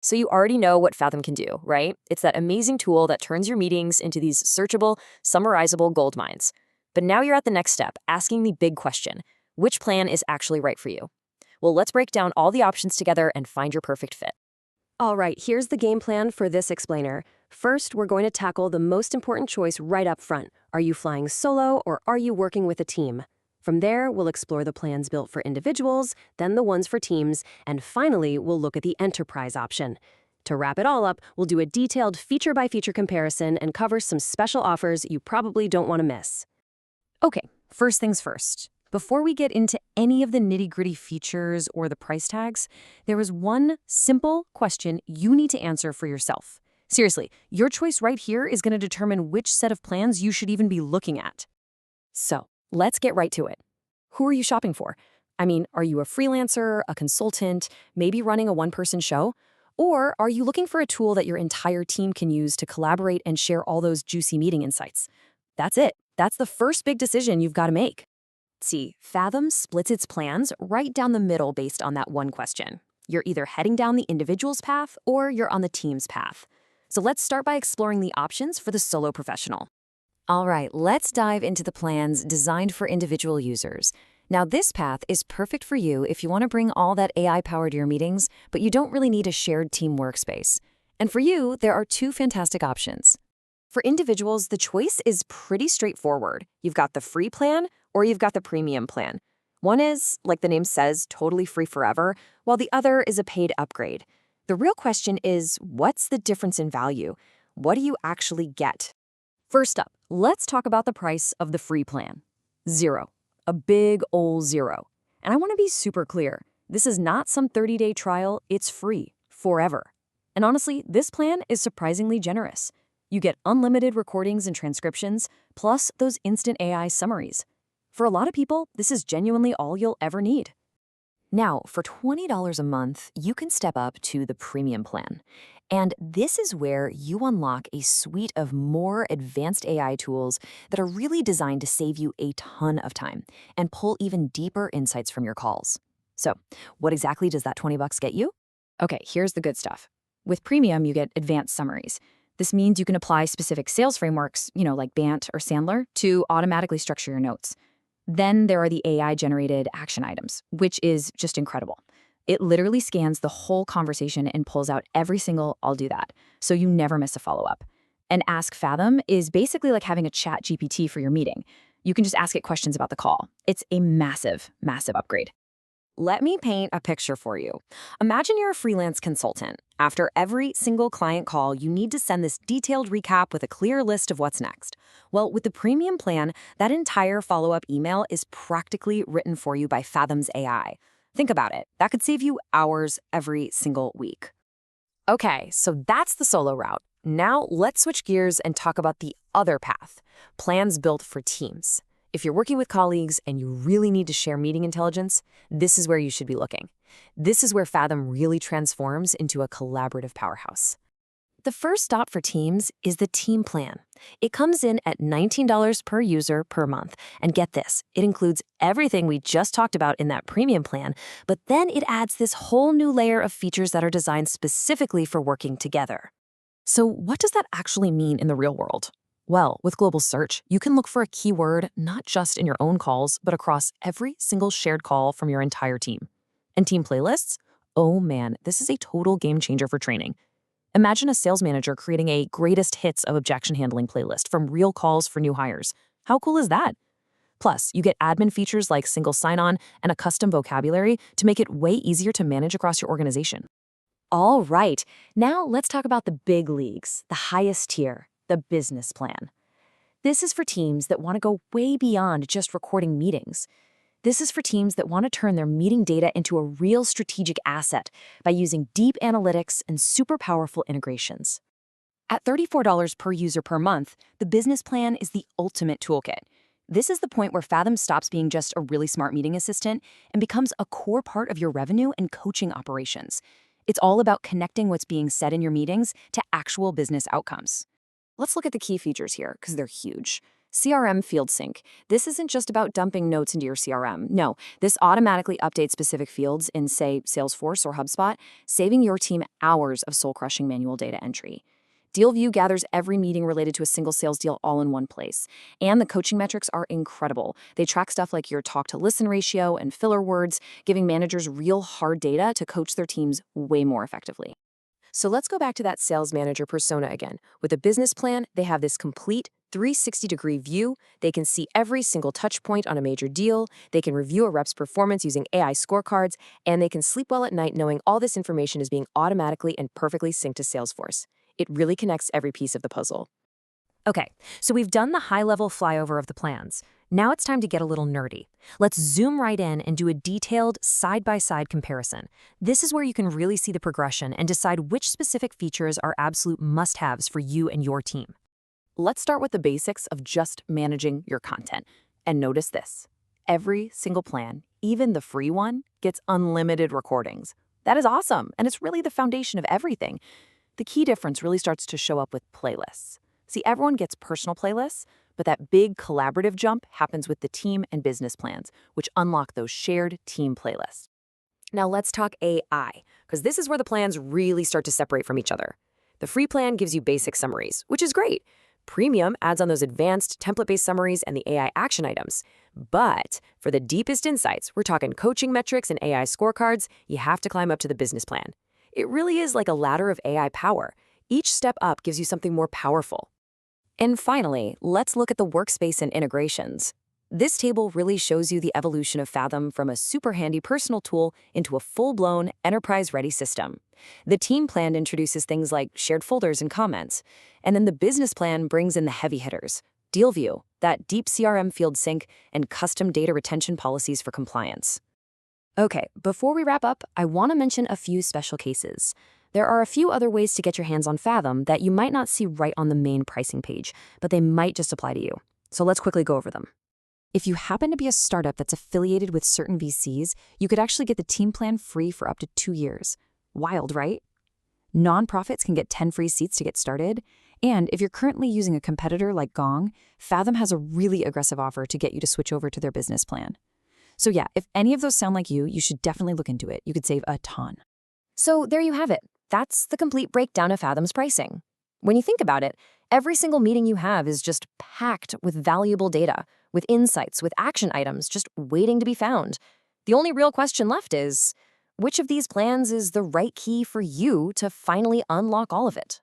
So you already know what Fathom can do, right? It's that amazing tool that turns your meetings into these searchable, summarizable gold mines. But now you're at the next step, asking the big question: which plan is actually right for you? Well, let's break down all the options together and find your perfect fit. All right, here's the game plan for this explainer. First, we're going to tackle the most important choice right up front. Are you flying solo or are you working with a team? From there, we'll explore the plans built for individuals, then the ones for teams, and finally, we'll look at the enterprise option. To wrap it all up, we'll do a detailed feature-by-feature comparison and cover some special offers you probably don't want to miss. Okay, first things first. Before we get into any of the nitty-gritty features or the price tags, there is one simple question you need to answer for yourself. Seriously, your choice right here is going to determine which set of plans you should even be looking at. So let's get right to it. Who are you shopping for? I mean, are you a freelancer, a consultant, maybe running a one-person show? Or are you looking for a tool that your entire team can use to collaborate and share all those juicy meeting insights? That's it. That's the first big decision you've got to make. See, Fathom splits its plans right down the middle based on that one question. You're either heading down the individual's path or you're on the team's path. So let's start by exploring the options for the solo professional. All right, let's dive into the plans designed for individual users. Now, this path is perfect for you if you want to bring all that AI power to your meetings, but you don't really need a shared team workspace. And for you, there are two fantastic options. For individuals, the choice is pretty straightforward. You've got the free plan or you've got the premium plan. One is, like the name says, totally free forever, while the other is a paid upgrade. The real question is, what's the difference in value? What do you actually get? First up, let's talk about the price of the free plan. $0. A big ol' zero. And I want to be super clear. This is not some 30-day trial. It's free, forever. And honestly, this plan is surprisingly generous. You get unlimited recordings and transcriptions, plus those instant AI summaries. For a lot of people, this is genuinely all you'll ever need. Now, for $20 a month, you can step up to the premium plan. And this is where you unlock a suite of more advanced AI tools that are really designed to save you a ton of time and pull even deeper insights from your calls. So, what exactly does that $20 get you? Okay, here's the good stuff. With Premium, you get advanced summaries. This means you can apply specific sales frameworks, like Bant or Sandler, to automatically structure your notes. Then there are the AI-generated action items, which is just incredible. It literally scans the whole conversation and pulls out every single "I'll do that," so you never miss a follow-up. And Ask Fathom is basically like having a chat GPT for your meeting. You can just ask it questions about the call. It's a massive, massive upgrade. Let me paint a picture for you. Imagine you're a freelance consultant. After every single client call, you need to send this detailed recap with a clear list of what's next. Well, with the premium plan, that entire follow-up email is practically written for you by Fathom's AI. Think about it. That could save you hours every single week. Okay, so that's the solo route. Now let's switch gears and talk about the other path, plans built for teams. If you're working with colleagues and you really need to share meeting intelligence, this is where you should be looking. This is where Fathom really transforms into a collaborative powerhouse. The first stop for teams is the team plan. It comes in at $19 per user per month. And get this, it includes everything we just talked about in that premium plan, but then it adds this whole new layer of features that are designed specifically for working together. So what does that actually mean in the real world? Well, with Global Search, you can look for a keyword not just in your own calls, but across every single shared call from your entire team. And team playlists? Oh man, this is a total game changer for training. Imagine a sales manager creating a greatest hits of objection handling playlist from real calls for new hires. How cool is that? Plus, you get admin features like single sign-on and a custom vocabulary to make it way easier to manage across your organization. All right, now let's talk about the big leagues, the highest tier, the business plan. This is for teams that want to go way beyond just recording meetings. This is for teams that want to turn their meeting data into a real strategic asset by using deep analytics and super powerful integrations. At $34 per user per month, the business plan is the ultimate toolkit. This is the point where Fathom stops being just a really smart meeting assistant and becomes a core part of your revenue and coaching operations. It's all about connecting what's being said in your meetings to actual business outcomes. Let's look at the key features here, because they're huge. CRM Field Sync. This isn't just about dumping notes into your CRM. No, this automatically updates specific fields in, say, Salesforce or HubSpot, saving your team hours of soul-crushing manual data entry. DealView gathers every meeting related to a single sales deal all in one place. And the coaching metrics are incredible. They track stuff like your talk-to-listen ratio and filler words, giving managers real hard data to coach their teams way more effectively. So let's go back to that sales manager persona again. With a business plan, they have this complete 360-degree view. They can see every single touch point on a major deal. They can review a rep's performance using AI scorecards, and they can sleep well at night knowing all this information is being automatically and perfectly synced to Salesforce. It really connects every piece of the puzzle. Okay, so we've done the high-level flyover of the plans. Now it's time to get a little nerdy. Let's zoom right in and do a detailed side-by-side comparison. This is where you can really see the progression and decide which specific features are absolute must-haves for you and your team. Let's start with the basics of just managing your content. And notice this. Every single plan, even the free one, gets unlimited recordings. That is awesome, and it's really the foundation of everything. The key difference really starts to show up with playlists. See, everyone gets personal playlists, but that big collaborative jump happens with the team and business plans, which unlock those shared team playlists. Now let's talk AI, because this is where the plans really start to separate from each other. The free plan gives you basic summaries, which is great. Premium adds on those advanced template-based summaries and the AI action items. But for the deepest insights, we're talking coaching metrics and AI scorecards, you have to climb up to the business plan. It really is like a ladder of AI power. Each step up gives you something more powerful. And finally, let's look at the workspace and integrations. This table really shows you the evolution of Fathom from a super handy personal tool into a full-blown, enterprise-ready system. The team plan introduces things like shared folders and comments, and then the business plan brings in the heavy hitters, DealView, that deep CRM field sync, and custom data retention policies for compliance. Okay, before we wrap up, I want to mention a few special cases. There are a few other ways to get your hands on Fathom that you might not see right on the main pricing page, but they might just apply to you. So let's quickly go over them. If you happen to be a startup that's affiliated with certain VCs, you could actually get the team plan free for up to 2 years. Wild, right? Nonprofits can get 10 free seats to get started. And if you're currently using a competitor like Gong, Fathom has a really aggressive offer to get you to switch over to their business plan. So yeah, if any of those sound like you should definitely look into it. You could save a ton. So there you have it. That's the complete breakdown of Fathom's pricing. When you think about it, every single meeting you have is just packed with valuable data, with insights, with action items just waiting to be found. The only real question left is, which of these plans is the right key for you to finally unlock all of it?